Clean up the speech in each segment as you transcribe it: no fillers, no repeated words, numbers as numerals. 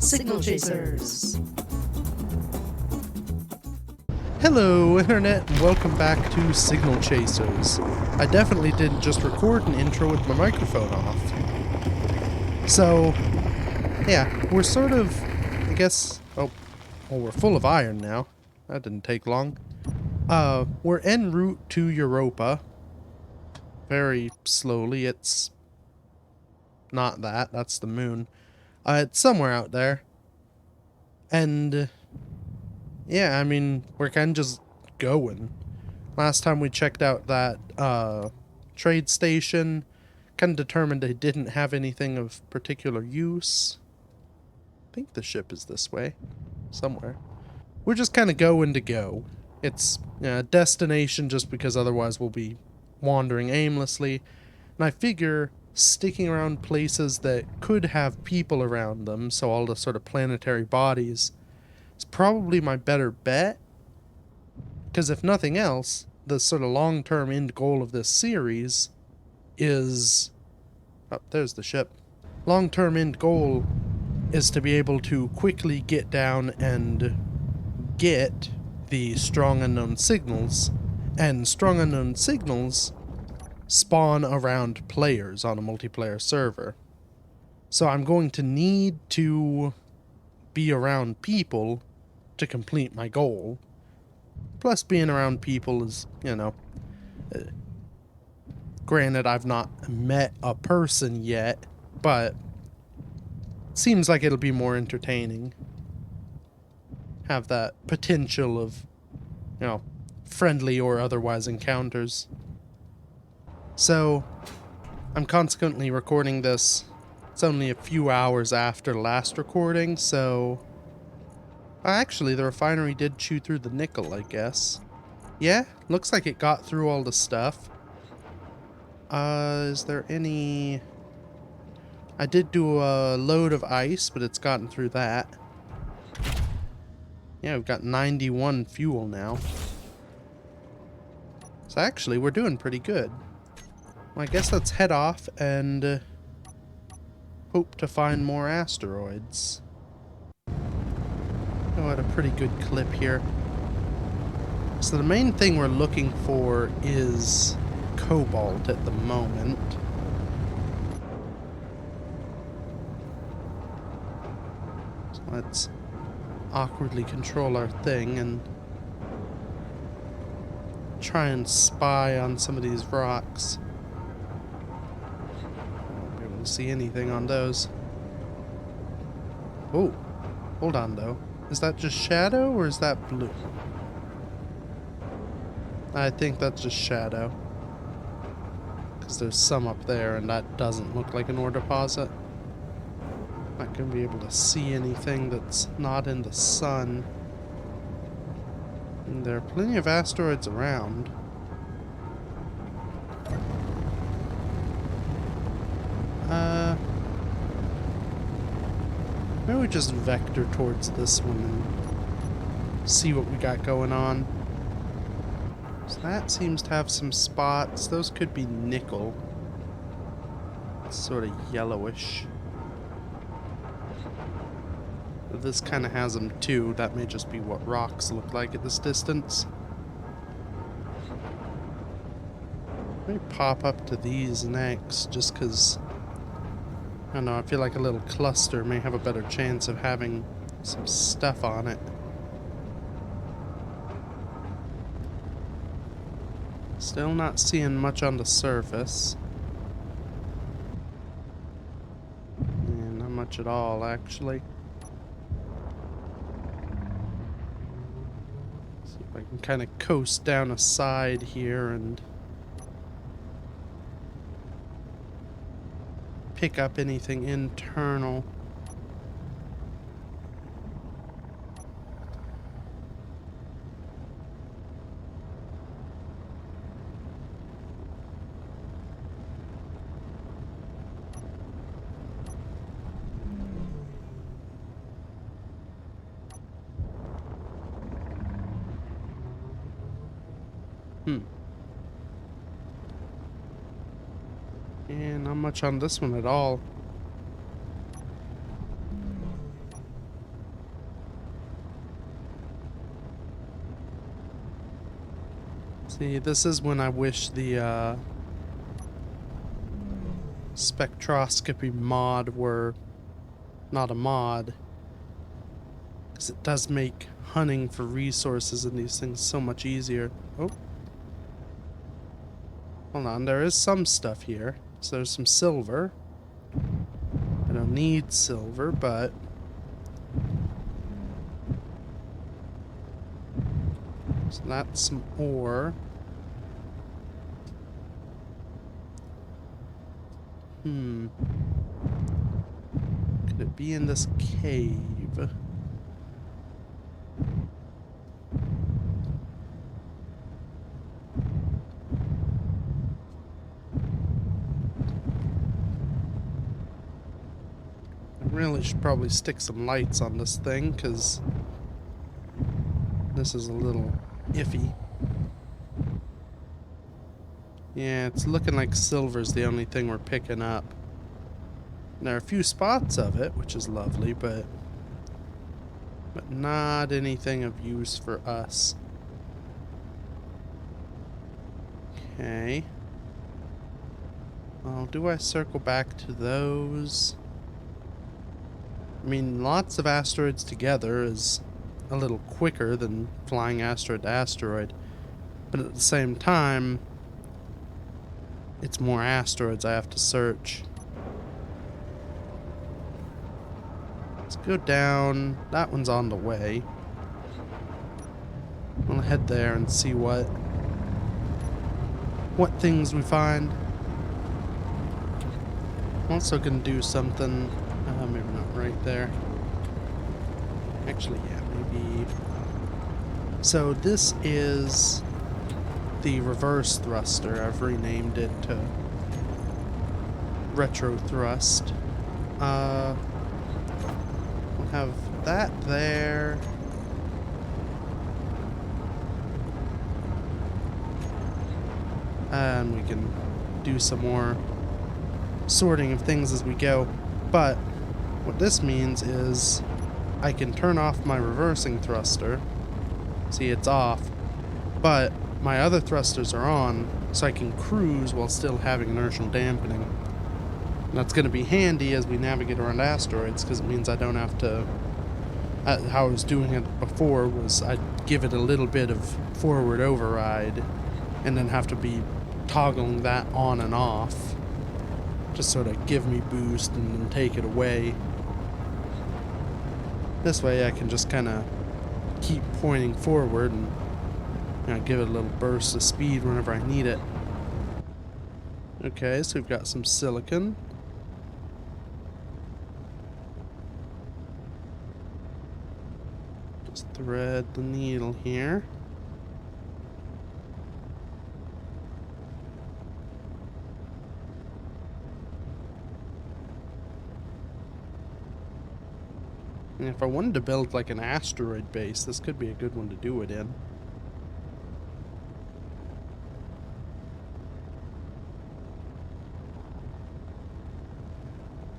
Signal Chasers. Hello Internet and welcome back to Signal Chasers. I definitely didn't just record an intro with my microphone off. So, yeah, we're sort of, I guess, well, we're full of iron now. That didn't take long. We're en route to Europa. Very slowly, it's not that, that's the moon. It's somewhere out there. And, yeah, I mean, we're kind of just going. Last time we checked out that trade station, kind of determined they didn't have anything of particular use. I think the ship is this way, somewhere. We're just kind of going to go. It's a destination just because otherwise we'll be wandering aimlessly. And I figure sticking around places that could have people around them, so all the sort of planetary bodies, is probably my better bet. Because if nothing else, the sort of long-term end goal of this series is... Oh, there's the ship. Long-term end goal is to be able to quickly get down and get the strong unknown signals. And strong unknown signals spawn around players on a multiplayer server. So I'm going to need to be around people to complete my goal. Plus being around people is, you know... Granted, I've not met a person yet, but it seems like it'll be more entertaining. Have that potential of, you know, friendly or otherwise encounters. So, I'm consequently recording this. It's only a few hours after last recording, so... Actually, the refinery did chew through the nickel, I guess. Yeah, looks like it got through all the stuff. Is there any... I did do a load of ice, but it's gotten through that. Yeah, we've got 91 fuel now. So actually, we're doing pretty good. Well, I guess let's head off and hope to find more asteroids. Oh, at a pretty good clip here. So the main thing we're looking for is cobalt at the moment. So let's awkwardly control our thing and try and spy on some of these rocks. Won't be able to see anything on those. Oh, hold on though. Is that just shadow or is that blue? I think that's just shadow. Because there's some up there and that doesn't look like an ore deposit. Not going to be able to see anything that's not in the sun. And there are plenty of asteroids around. Maybe we just vector towards this one and see what we got going on. So that seems to have some spots. Those could be nickel. It's sort of yellowish. This kind of has them too. That may just be what rocks look like at this distance. Let me pop up to these next, just because, I don't know, I feel like a little cluster may have a better chance of having some stuff on it. Still not seeing much on the surface. Yeah, not much at all, actually. See if I can kind of coast down a side here and pick up anything internal. And not much on this one at all. See, this is when I wish the spectroscopy mod were not a mod, because it does make hunting for resources and these things so much easier. Oh, hold on, there is some stuff here. So there's some silver. I don't need silver, but so that's some ore. Could it be in this cave? I really should probably stick some lights on this thing, because this is a little iffy. Yeah, it's looking like silver's the only thing we're picking up. And there are a few spots of it, which is lovely, but not anything of use for us. Okay. Oh, do I circle back to those? I mean, lots of asteroids together is a little quicker than flying asteroid to asteroid, but at the same time, it's more asteroids I have to search. Let's go down. That one's on the way. I'll head there and see what things we find. I'm also gonna do something. Maybe not right there. Actually, yeah, maybe. So this is the reverse thruster. I've renamed it to retro thrust. We'll have that there. And we can do some more sorting of things as we go. But what this means is I can turn off my reversing thruster. See, it's off. But my other thrusters are on, so I can cruise while still having inertial dampening. And that's going to be handy as we navigate around asteroids, because it means I don't have to... how I was doing it before was I'd give it a little bit of forward override and then have to be toggling that on and off. Just sort of give me boost and then take it away. This way I can just kind of keep pointing forward and give it a little burst of speed whenever I need it. Okay, so we've got some silicon. Just thread the needle here. And if I wanted to build like an asteroid base, this could be a good one to do it in.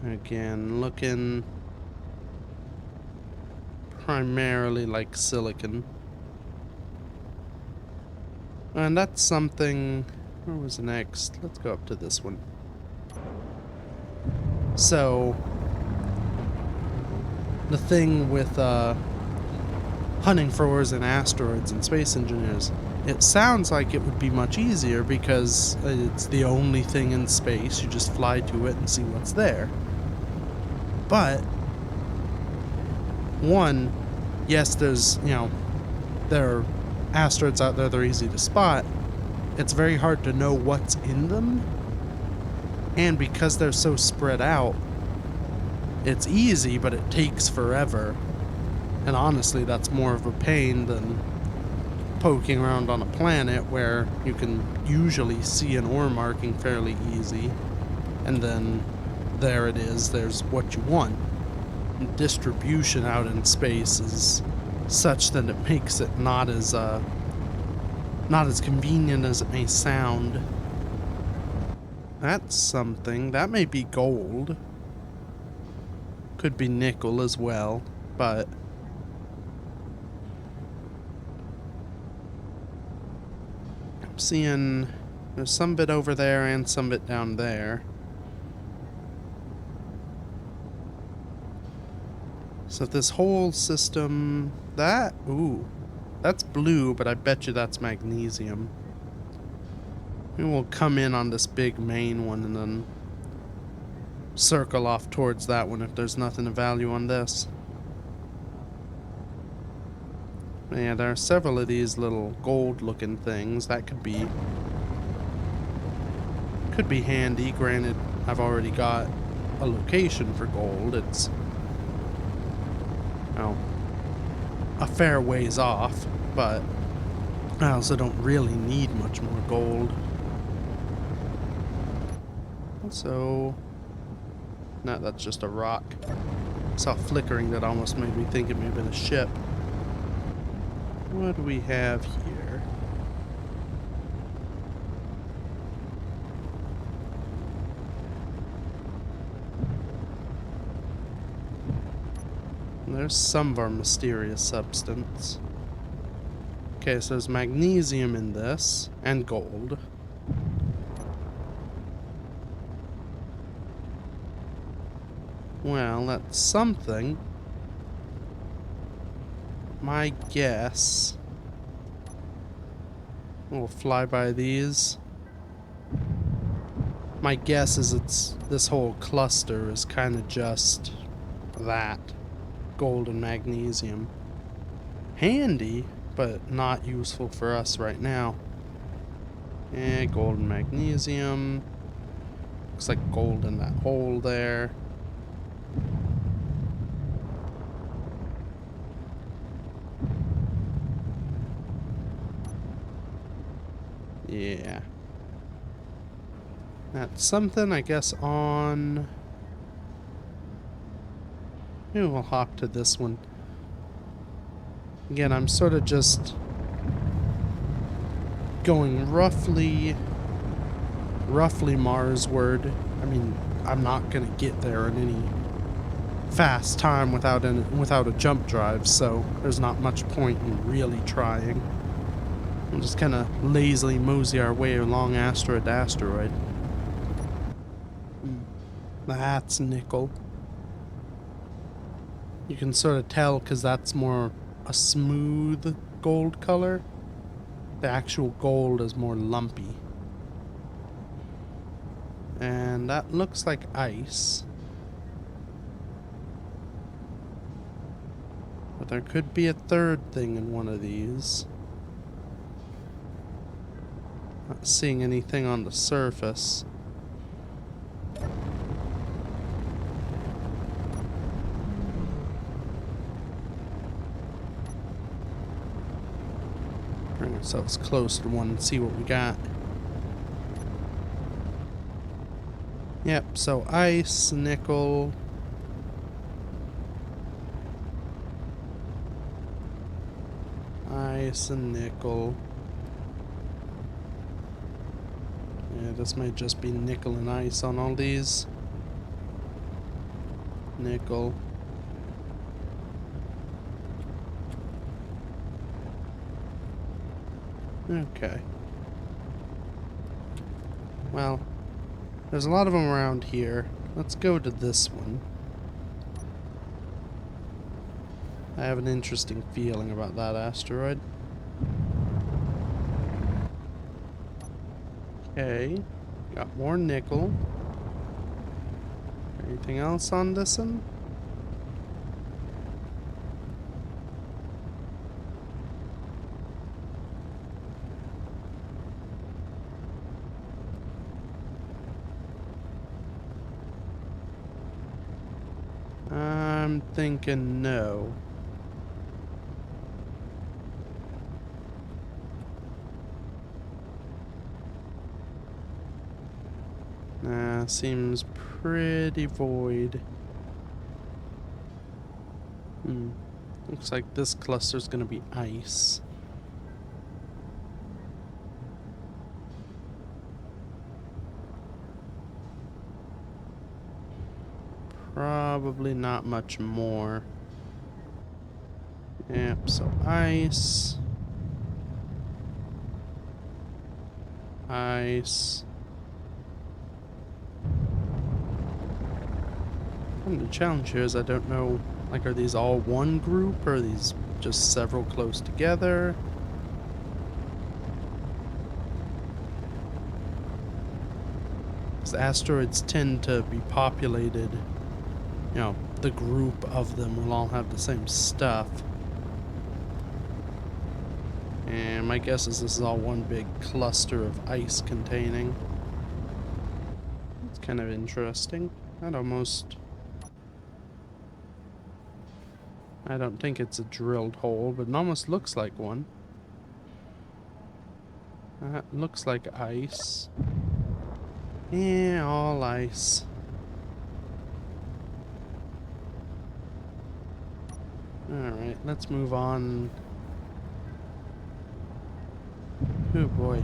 Again, looking primarily like silicon. And that's something... Where was the next? Let's go up to this one. So... the thing with hunting for ores and asteroids and space engineers, it sounds like it would be much easier because it's the only thing in space. You just fly to it and see what's there. But one, yes, there's, there are asteroids out there that are easy to spot. It's very hard to know what's in them. And because they're so spread out, it's easy, but it takes forever. And honestly, that's more of a pain than poking around on a planet where you can usually see an ore marking fairly easy. And then there it is, there's what you want. And distribution out in space is such that it makes it not as convenient as it may sound. That's something. That may be gold. Could be nickel as well, but I'm seeing there's some bit over there and some bit down there. So this whole system, ooh, that's blue, but I bet you that's magnesium. Maybe we'll come in on this big main one and then circle off towards that one if there's nothing of value on this. Yeah, there are several of these little gold-looking things. That could be handy. Granted, I've already got a location for gold. It's, well, a fair ways off, but I also don't really need much more gold. So, no, that's just a rock. I saw flickering that almost made me think it may have been a ship. What do we have here? There's some of our mysterious substance. Okay, so there's magnesium in this, and gold. Well, that's something. My guess... We'll fly by these. My guess is this whole cluster is kind of just that. Gold and magnesium. Handy, but not useful for us right now. Gold and magnesium. Looks like gold in that hole there. Yeah. That's something, I guess, on... Maybe we'll hop to this one. Again, I'm sort of just going roughly Marsward. I mean, I'm not gonna get there in any fast time without a jump drive, so there's not much point in really trying. We'll just kind of lazily mosey our way along asteroid to asteroid. That's nickel. You can sort of tell because that's more a smooth gold color. The actual gold is more lumpy. And that looks like ice. But there could be a third thing in one of these. Not seeing anything on the surface. Bring ourselves close to one and see what we got. Yep, so ice, nickel. Ice and nickel. Yeah, this might just be nickel and ice on all these. Nickel. Okay. Well, there's a lot of them around here. Let's go to this one. I have an interesting feeling about that asteroid. Okay, got more nickel. Anything else on this one? I'm thinking no. Nah, seems pretty void. Looks like this cluster's gonna be ice. Probably not much more. Yep, so ice. Ice. And the challenge here is I don't know, like, are these all one group or are these just several close together? Because asteroids tend to be populated, you know, the group of them will all have the same stuff. And my guess is this is all one big cluster of ice containing. It's kind of interesting. I don't think it's a drilled hole, but it almost looks like one. That looks like ice. Yeah, all ice. Alright, let's move on. Oh boy.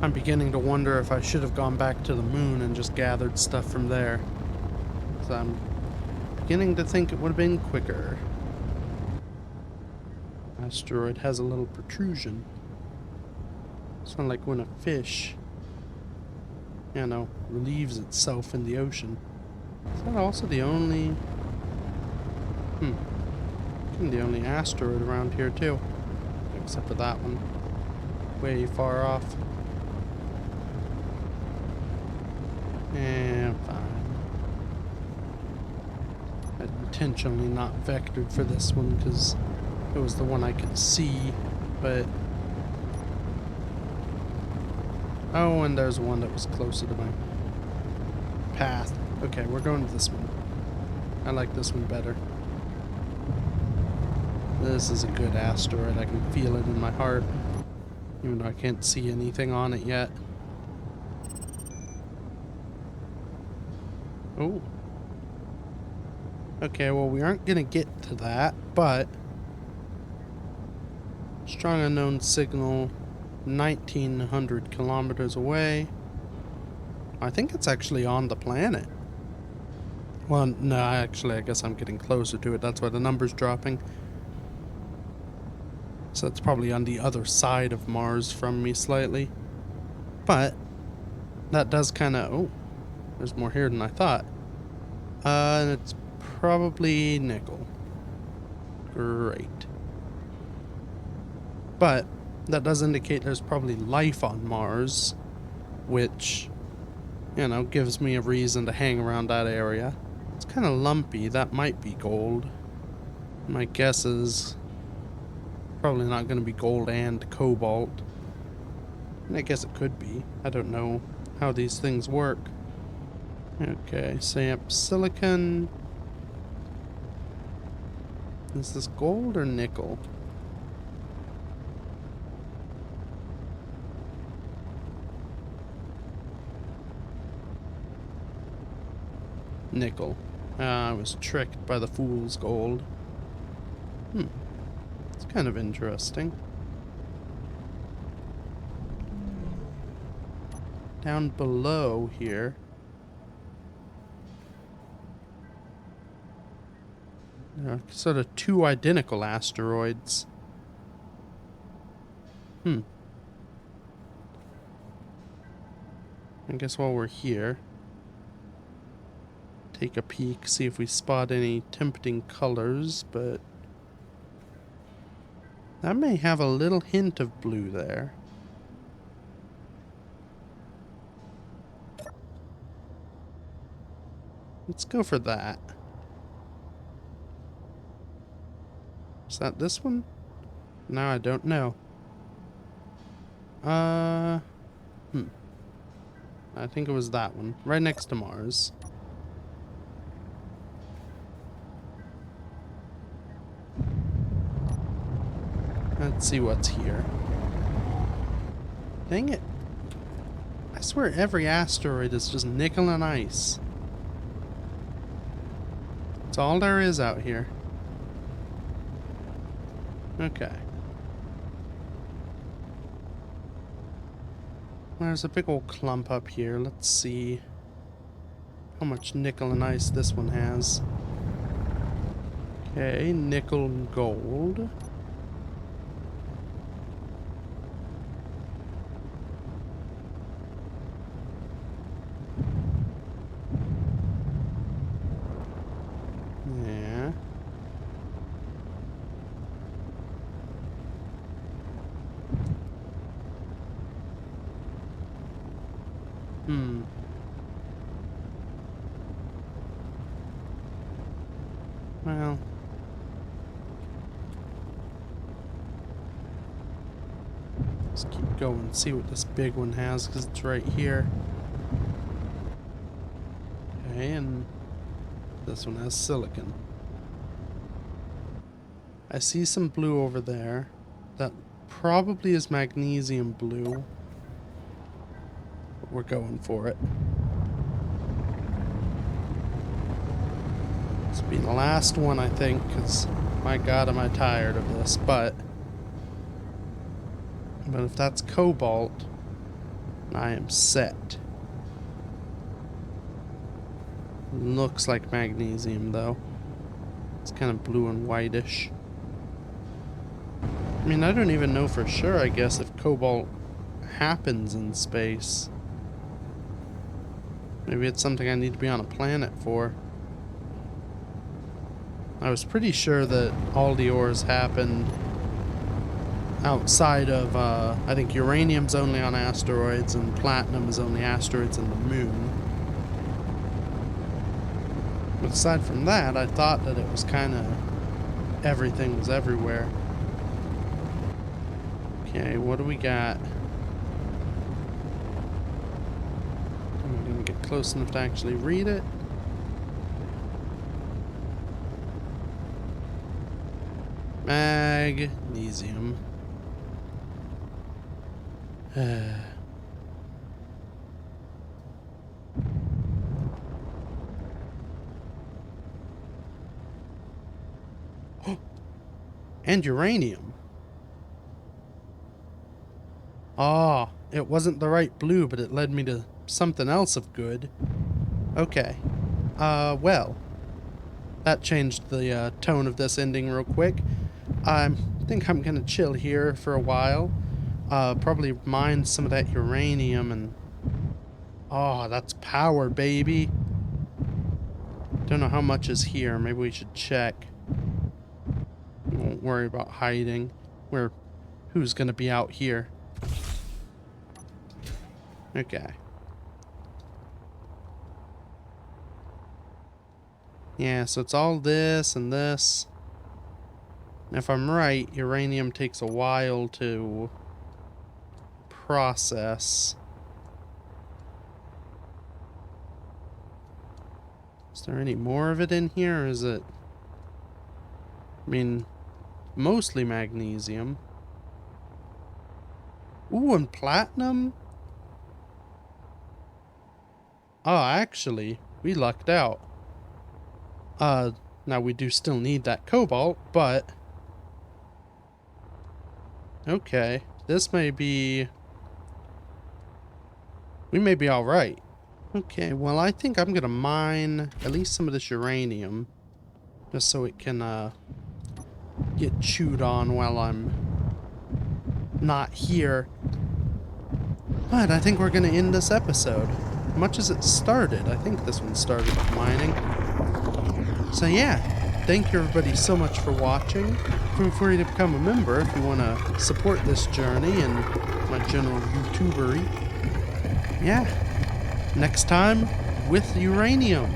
I'm beginning to wonder if I should have gone back to the moon and just gathered stuff from there. So I'm beginning to think it would have been quicker. Asteroid has a little protrusion. Sounds like when a fish, you know, relieves itself in the ocean. Is that also the only... the only asteroid around here too. Except for that one. Way far off. And fine. I'd intentionally not vectored for this one because it was the one I could see, but... Oh, and there's one that was closer to my path. Okay, we're going to this one. I like this one better. This is a good asteroid. I can feel it in my heart. Even though I can't see anything on it yet. Oh. Okay, well, we aren't gonna get to that, but... Strong unknown signal 1,900 kilometers away. I think it's actually on the planet. Well, no, actually, I guess I'm getting closer to it. That's why the number's dropping. So it's probably on the other side of Mars from me slightly. But that does kind of... Oh, there's more here than I thought. And it's probably nickel. Great. But that does indicate there's probably life on Mars, which, you know, gives me a reason to hang around that area. It's kind of lumpy. That might be gold. My guess is probably not going to be gold and cobalt. And I guess it could be. I don't know how these things work. Okay, so yep, silicon. Is this gold or nickel? Nickel. I was tricked by the fool's gold. It's kind of interesting. Down below here. There are sort of two identical asteroids. I guess while we're here, take a peek, see if we spot any tempting colors, but that may have a little hint of blue there. Let's go for that. Is that this one? No, I don't know. I think it was that one, right next to Mars. Let's see what's here. Dang it. I swear every asteroid is just nickel and ice. That's all there is out here. Okay. There's a big old clump up here. Let's see how much nickel and ice this one has. Okay, nickel and gold. Well, let's keep going, see what this big one has, because it's right here. Okay, and this one has silicon. I see some blue over there. That probably is magnesium blue. But we're going for it. This will be the last one, I think, because my god, am I tired of this. But if that's cobalt, I am set. Looks like magnesium, though. It's kind of blue and whitish. I mean, I don't even know for sure, I guess, if cobalt happens in space. Maybe it's something I need to be on a planet for. I was pretty sure that all the ores happened outside of, I think uranium's only on asteroids and platinum is only asteroids and the moon. But aside from that, I thought that it was kind of everything was everywhere. Okay, what do we got? I'm gonna get close enough to actually read it. Magnesium. And uranium. Oh, it wasn't the right blue, but it led me to something else of good. Okay. Well, that changed the tone of this ending real quick. I think I'm gonna chill here for a while. Probably mine some of that uranium and... Oh, that's power, baby. Don't know how much is here. Maybe we should check. We won't worry about hiding. Who's gonna be out here? Okay. Yeah, so it's all this and this. And if I'm right, uranium takes a while to process. Is there any more of it in here, or is it... I mean, mostly magnesium. Ooh, and platinum? Oh, actually, we lucked out. Now we do still need that cobalt, but... Okay, this may be... We may be alright. Okay, well, I think I'm gonna mine at least some of this uranium. Just so it can, get chewed on while I'm not here. But I think we're gonna end this episode. Much as it started, I think this one started with mining. So yeah, thank you everybody so much for watching. Feel free to become a member if you want to support this journey and my general YouTubery. Yeah, next time with uranium.